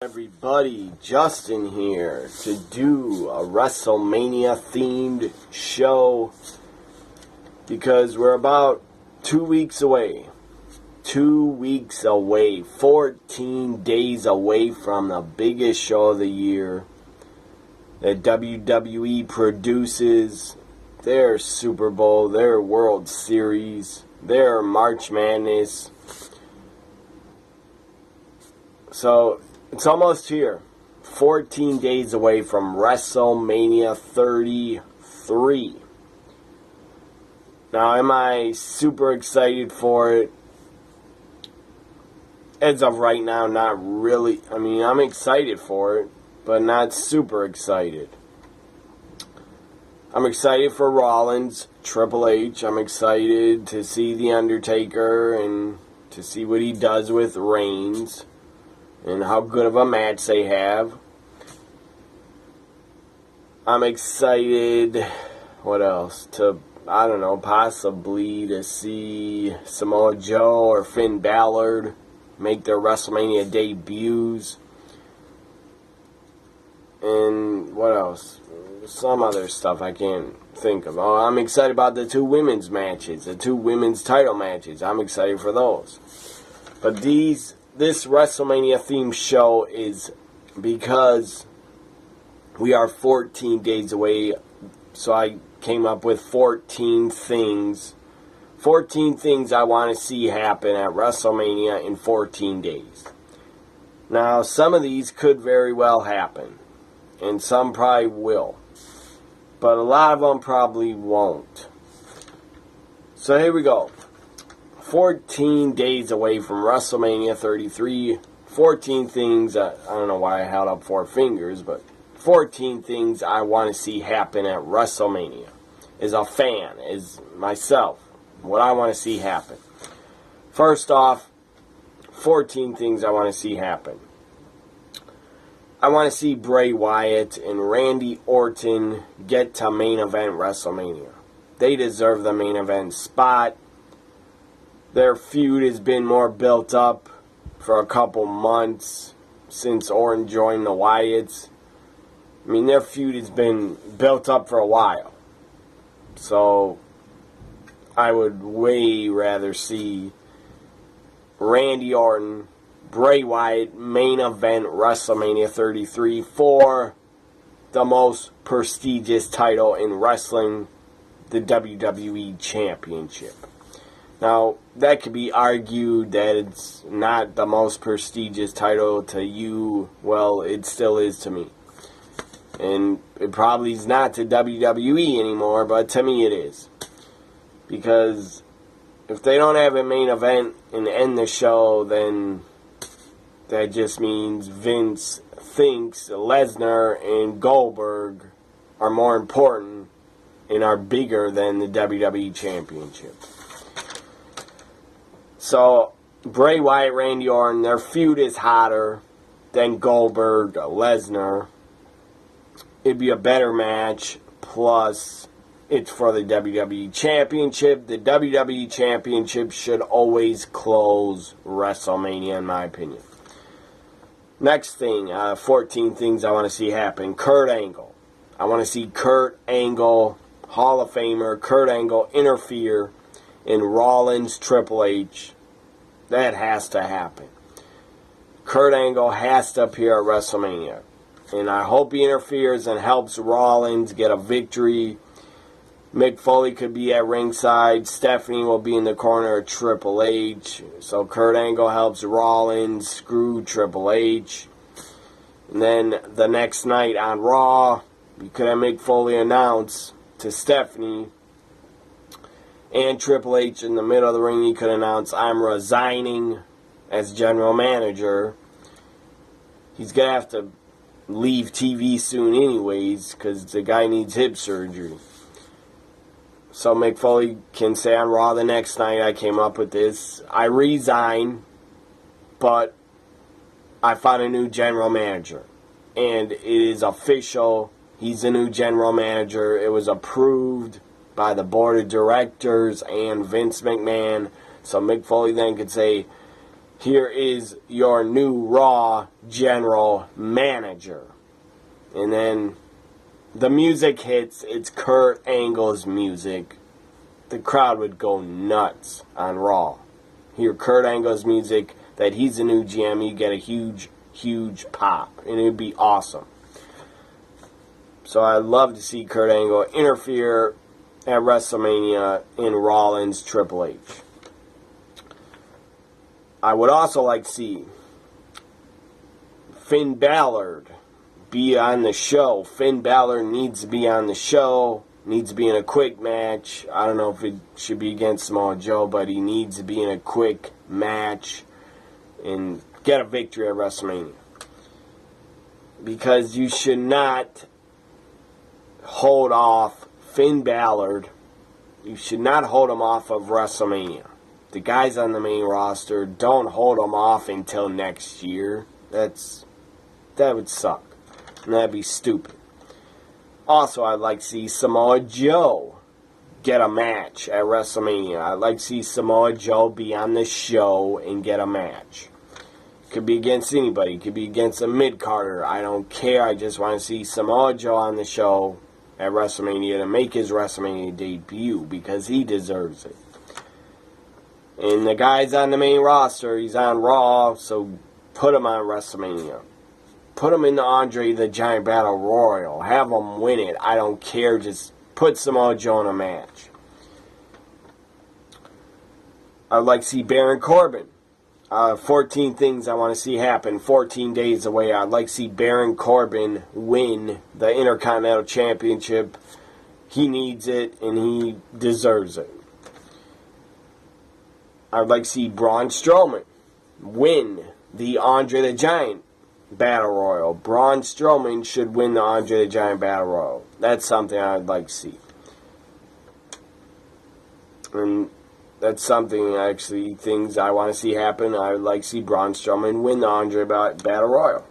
Everybody, Justin here to do a WrestleMania themed show because we're about 2 weeks away. 2 weeks away, 14 days away from the biggest show of the year that WWE produces, their Super Bowl, their World Series, their March Madness. So it's almost here. 14 days away from WrestleMania 33. Now, am I super excited for it? As of right now, not really. I mean, I'm excited for it, but not super excited. I'm excited for Rollins, Triple H. I'm excited to see The Undertaker and to see what he does with Reigns and how good of a match they have. I'm excited, what else? I don't know, possibly to see Samoa Joe or Finn Balor make their WrestleMania debuts. And what else? Some other stuff I can't think of. Oh, I'm excited about the 2 women's matches, the 2 women's title matches. I'm excited for those. But this WrestleMania themed show is because we are 14 days away. So I came up with 14 things. 14 things I want to see happen at WrestleMania in 14 days. Now, some of these could very well happen. And some probably will. But a lot of them probably won't. So here we go. 14 days away from WrestleMania 33. 14 things, I don't know why I held up 4 fingers, but 14 things I want to see happen at WrestleMania. As a fan, as myself, what I want to see happen. First off, 14 things I want to see happen. I want to see Bray Wyatt and Randy Orton get to main event WrestleMania. They deserve the main event spot. Their feud has been more built up for a couple months since Orton joined the Wyatts. I mean, their feud has been built up for a while. So, I would way rather see Randy Orton, Bray Wyatt, main event WrestleMania 33 for the most prestigious title in wrestling, the WWE Championship. Now, that could be argued that it's not the most prestigious title to you. Well, it still is to me. And it probably is not to WWE anymore, but to me it is. Because if they don't have a main event and end the show, then that just means Vince thinks Lesnar and Goldberg are more important and are bigger than the WWE Championship. So, Bray Wyatt, Randy Orton, their feud is hotter than Goldberg, Lesnar. It'd be a better match, plus it's for the WWE Championship. The WWE Championship should always close WrestleMania, in my opinion. Next thing, 14 things I want to see happen. Kurt Angle. I want to see Kurt Angle, Hall of Famer, Kurt Angle, interfere in Rollins Triple H. That has to happen. Kurt Angle has to appear at WrestleMania. And I hope he interferes and helps Rollins get a victory. Mick Foley could be at ringside. Stephanie will be in the corner of Triple H. So Kurt Angle helps Rollins screw Triple H. And then the next night on Raw, you could have Mick Foley announce to Stephanie and Triple H in the middle of the ring. He could announce, I'm resigning as general manager. He's going to have to leave TV soon anyways because the guy needs hip surgery. So Mick Foley can say on Raw the next night, I came up with this. I resign, but I found a new general manager. And it is official. He's the new general manager. It was approved by the board of directors and Vince McMahon. So Mick Foley then could say, here is your new Raw general manager. And then the music hits. It's Kurt Angle's music. The crowd would go nuts on Raw. Hear Kurt Angle's music, that he's the new GM, you get a huge, huge pop. And it would be awesome. So I'd love to see Kurt Angle interfere at WrestleMania in Rollins Triple H. I would also like to see Finn Balor be on the show. Finn Balor needs to be on the show. Needs to be in a quick match. I don't know if it should be against Samoa Joe, but he needs to be in a quick match and get a victory at WrestleMania. Because you should not hold off Finn Balor. You should not hold him off of WrestleMania. The guys on the main roster, don't hold them off until next year. That would suck. And that'd be stupid. Also, I'd like to see Samoa Joe get a match at WrestleMania. I'd like to see Samoa Joe be on the show and get a match. Could be against anybody. Could be against a mid-carder. I don't care. I just want to see Samoa Joe on the show at WrestleMania to make his WrestleMania debut because he deserves it. And the guy's on the main roster. He's on Raw, so put him on WrestleMania. Put him in the Andre the Giant Battle Royal. Have him win it. I don't care. Just put Samoa Joe in a match. I'd like to see Baron Corbin. 14 things I want to see happen. 14 days away. I'd like to see Baron Corbin win the Intercontinental Championship. He needs it, and he deserves it. I'd like to see Braun Strowman win the Andre the Giant Battle Royal. Braun Strowman should win the Andre the Giant Battle Royal. That's something I'd like to see. And that's something, actually, things I want to see happen. I would like to see Braun Strowman win the Andre Battle Royal.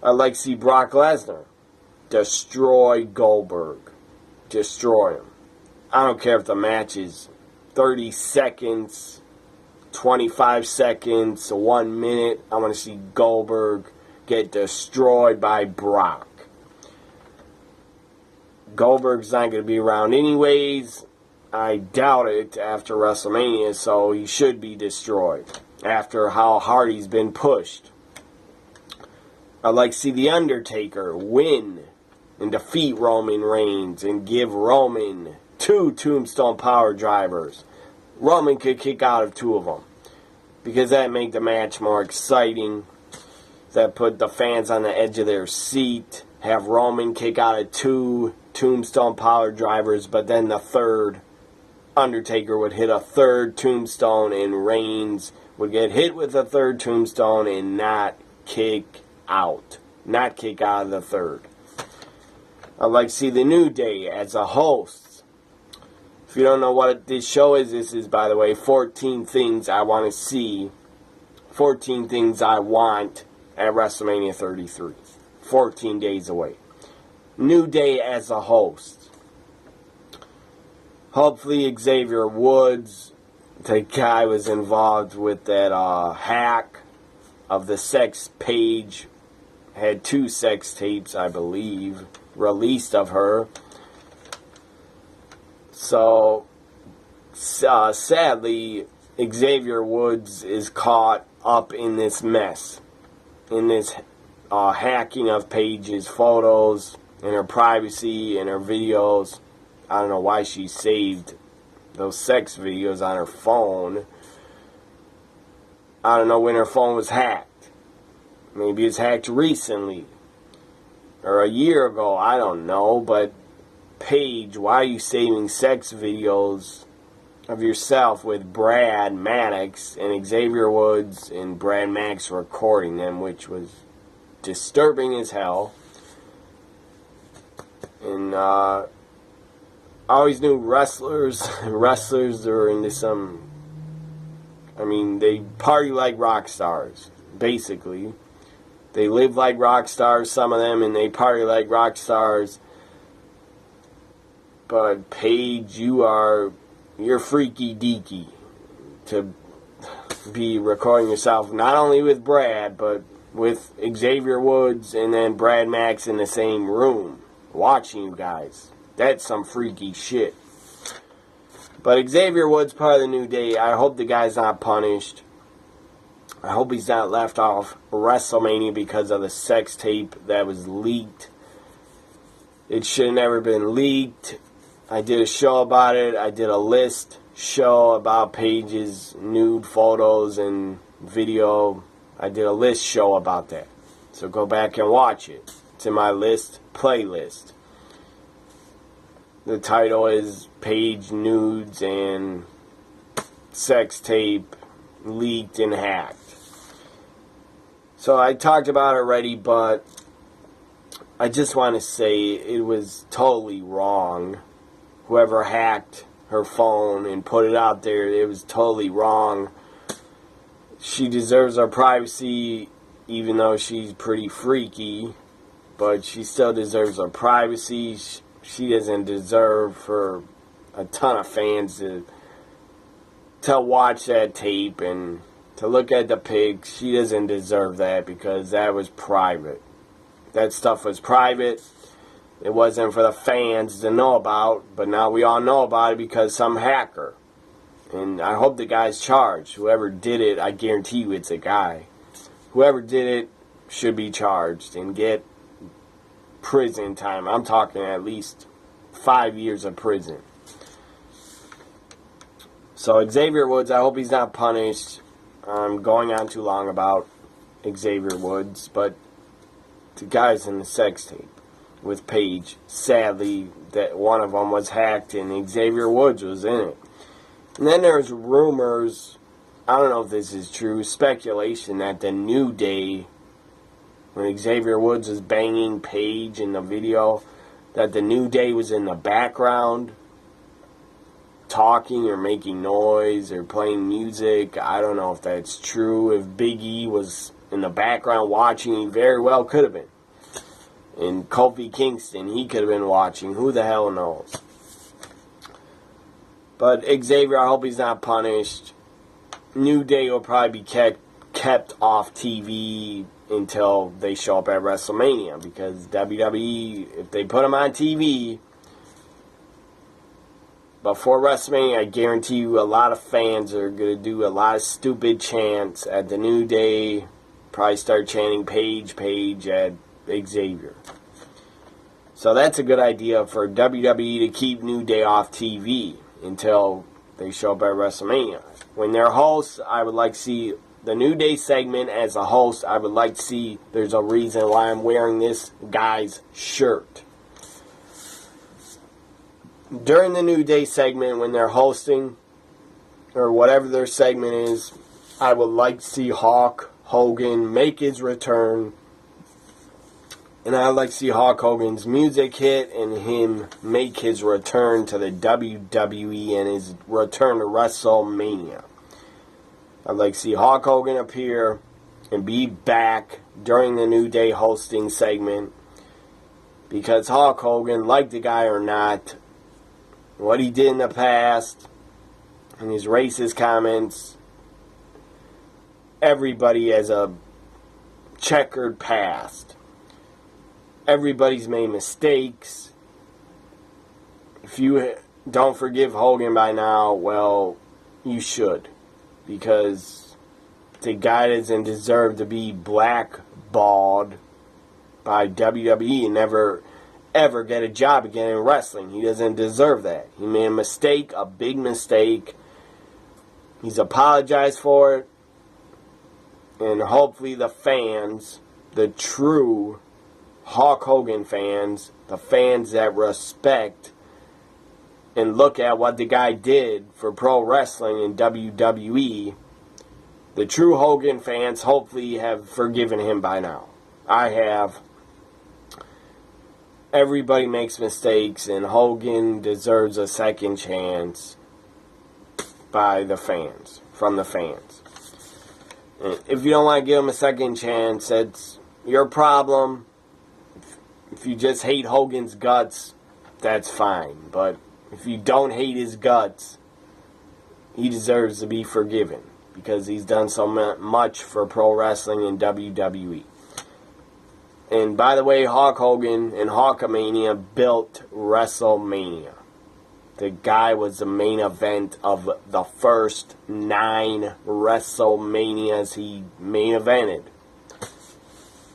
I'd like to see Brock Lesnar destroy Goldberg. Destroy him. I don't care if the match is 30 seconds, 25 seconds, 1 minute. I want to see Goldberg get destroyed by Brock. Goldberg's not going to be around anyways. I doubt it after WrestleMania, so he should be destroyed after how hard he's been pushed. I'd like to see The Undertaker win and defeat Roman Reigns and give Roman 2 Tombstone Power Drivers. Roman could kick out of 2 of them because that make the match more exciting. That put the fans on the edge of their seat. Have Roman kick out of 2 Tombstone Power Drivers, but then the third Undertaker would hit a 3rd Tombstone and Reigns would get hit with a 3rd Tombstone and not kick out. Not kick out of the 3rd. I'd like to see the New Day as a host. If you don't know what this show is, this is, by the way, 14 things I want to see. 14 things I want at WrestleMania 33. 14 days away. New Day as a host. Hopefully Xavier Woods, the guy was involved with that hack of the sex page, had 2 sex tapes, I believe, released of her. So, sadly, Xavier Woods is caught up in this mess. In this hacking of Paige's photos and her privacy and her videos. I don't know why she saved those sex videos on her phone. I don't know when her phone was hacked. Maybe it's hacked recently. Or a year ago. I don't know. But Paige, why are you saving sex videos of yourself with Brad Maddox and Xavier Woods and Brad Maddox recording them, which was disturbing as hell. And I always knew wrestlers are into some, I mean, they party like rock stars, basically. They live like rock stars, some of them, and they party like rock stars. But Paige, you're freaky deaky to be recording yourself, not only with Brad, but with Xavier Woods and then Brad Max in the same room watching you guys. That's some freaky shit. But Xavier Woods, part of the New Day, I hope the guy's not punished. I hope he's not left off WrestleMania because of the sex tape that was leaked. It should have never been leaked. I did a show about it. I did a list show about Paige's nude photos and video. I did a list show about that. So go back and watch it. It's in my list playlist. The title is Paige Nudes and Sex Tape Leaked and Hacked. So I talked about it already, but I just want to say it was totally wrong. Whoever hacked her phone and put it out there, it was totally wrong. She deserves her privacy, even though she's pretty freaky, but she still deserves her privacy. She doesn't deserve for a ton of fans to watch that tape and to look at the pics. She doesn't deserve that because that was private. That stuff was private. It wasn't for the fans to know about, but now we all know about it because some hacker. And I hope the guy's charged. Whoever did it, I guarantee you it's a guy. Whoever did it should be charged and get prison time. I'm talking at least 5 years of prison. So Xavier Woods, I hope he's not punished. I'm going on too long about Xavier Woods, but the guy's in the sex tape with Paige. Sadly, that one of them was hacked and Xavier Woods was in it. And then there's rumors, I don't know if this is true, speculation that the New Day, when Xavier Woods was banging Paige in the video, that the New Day was in the background talking or making noise or playing music. I don't know if that's true. If Big E was in the background watching, he very well could have been. And Kofi Kingston, he could have been watching. Who the hell knows? But Xavier, I hope he's not punished. New Day will probably be kept off TV until they show up at WrestleMania. Because WWE, if they put them on TV before WrestleMania, I guarantee you a lot of fans are going to do a lot of stupid chants at the New Day. Probably start chanting Paige at Xavier. So that's a good idea for WWE to keep New Day off TV until they show up at WrestleMania. When they're hosts, I would like to see the New Day segment as a host. I would like to see there's a reason why I'm wearing this guy's shirt. During the New Day segment, when they're hosting, or whatever their segment is, I would like to see Hogan make his return. And I'd like to see Hulk Hogan's music hit and him make his return to the WWE and his return to WrestleMania. I'd like to see Hulk Hogan appear and be back during the New Day hosting segment. Because Hulk Hogan, like the guy or not, what he did in the past and his racist comments, everybody has a checkered past. Everybody's made mistakes. If you don't forgive Hogan by now, well, you should. Because the guy doesn't deserve to be blackballed by WWE and never, ever get a job again in wrestling. He doesn't deserve that. He made a mistake, a big mistake. He's apologized for it. And hopefully the fans, the true Hulk Hogan fans, the fans that respect and look at what the guy did for pro wrestling in WWE, the true Hogan fans hopefully have forgiven him by now. I have. Everybody makes mistakes, and Hogan deserves a second chance by the fans, from the fans. And if you don't want to give him a second chance, that's your problem. If you just hate Hogan's guts, that's fine. But if you don't hate his guts, he deserves to be forgiven. because he's done so much for pro wrestling and WWE. And by the way, Hulk Hogan and Hulkamania built WrestleMania. The guy was the main event of the first 9 WrestleManias he main evented.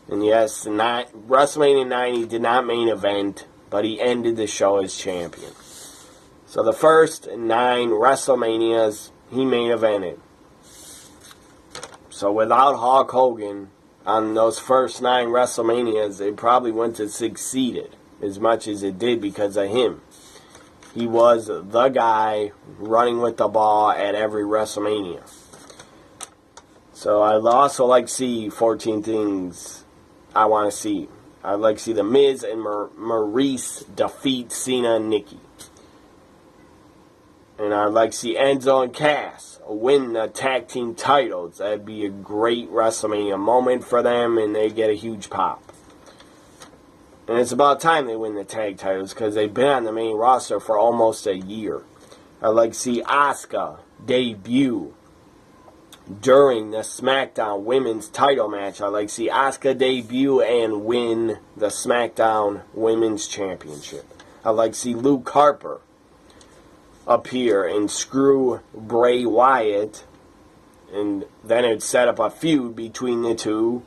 And yes, WrestleMania 9 he did not main event, but he ended the show as champion. So the first 9 WrestleManias he main evented. So without Hulk Hogan on those first 9 WrestleManias, it probably wouldn't have succeeded as much as it did because of him. He was the guy running with the ball at every WrestleMania. So I'd also like to see 14 things I want to see. I'd like to see The Miz and Maurice defeat Cena and Nikki. And I'd like to see Enzo and Cass win the tag team titles. That'd be a great WrestleMania moment for them, and they get a huge pop. And it's about time they win the tag titles because they've been on the main roster for almost a year. I'd like to see Asuka debut during the SmackDown Women's title match. I'd like to see Asuka debut and win the SmackDown Women's Championship. I'd like to see Luke Harper appear and screw Bray Wyatt, and then it'd set up a feud between the two.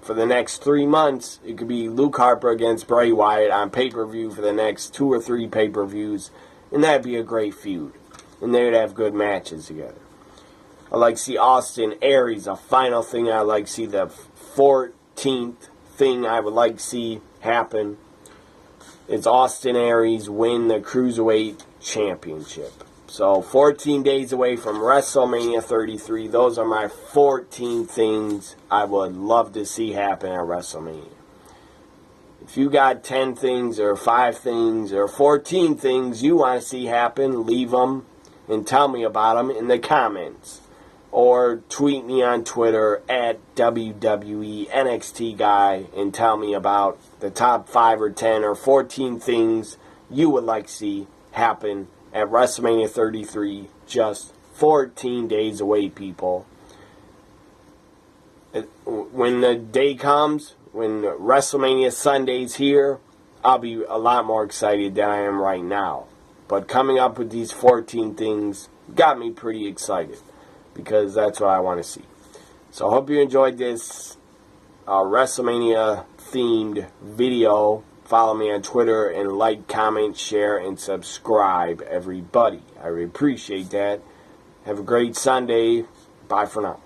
For the next 3 months, it could be Luke Harper against Bray Wyatt on pay-per-view for the next 2 or 3 pay-per-views, and that'd be a great feud. And they would have good matches together. I'd like to see Austin Aries, a final thing I'd like to see, the 14th thing I would like to see happen. It's Austin Aries win the Cruiserweight Championship. So 14 days away from WrestleMania 33. Those are my 14 things I would love to see happen at WrestleMania. If you got 10 things or 5 things or 14 things you want to see happen, leave them and tell me about them in the comments. Or tweet me on Twitter at WWE NXT Guy and tell me about the top 5 or 10 or 14 things you would like to see happen at WrestleMania 33, just 14 days away, people. When the day comes, when WrestleMania Sunday's here, I'll be a lot more excited than I am right now. But coming up with these 14 things got me pretty excited, because that's what I want to see. So I hope you enjoyed this WrestleMania-themed video. Follow me on Twitter and like, comment, share, and subscribe, everybody. I really appreciate that. Have a great Sunday. Bye for now.